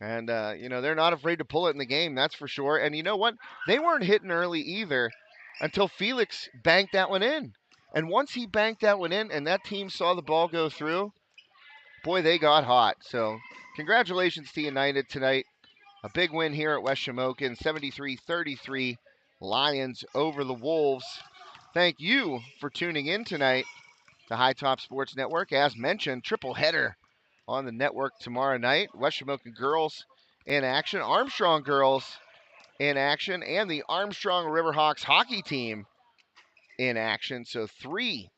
And, they're not afraid to pull it in the game, that's for sure. And you know what? They weren't hitting early either until Felix banked that one in. And once he banked that one in and that team saw the ball go through, boy, they got hot. So congratulations to United tonight. A big win here at West Shamokin, 73-33 Lions over the Wolves. Thank you for tuning in tonight to High Top Sports Network. As mentioned, triple header on the network tomorrow night. West Shamokin girls in action, Armstrong girls in action, and the Armstrong Riverhawks hockey team in action. So 3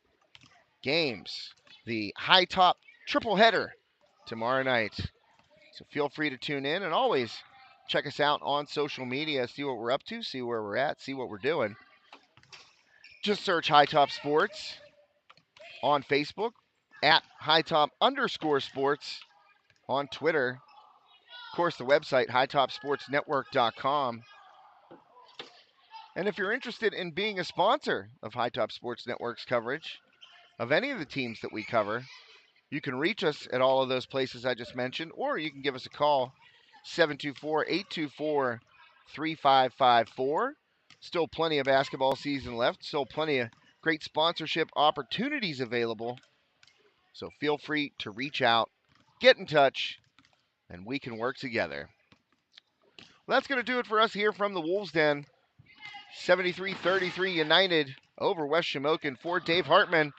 games. The high top triple header tomorrow night. So feel free to tune in, and always check us out on social media, see what we're up to, see where we're at, see what we're doing. Just search High Top Sports on Facebook, at hightop_sports on Twitter. Of course, the website, hightopsportsnetwork.com. And if you're interested in being a sponsor of High Top Sports Network's coverage of any of the teams that we cover, you can reach us at all of those places I just mentioned, or you can give us a call, 724-824-3554. Still plenty of basketball season left, still plenty of great sponsorship opportunities available. So feel free to reach out, get in touch, and we can work together. Well, that's going to do it for us here from the Wolves Den. 73-33 United over West Shamokin. For Dave Hartman,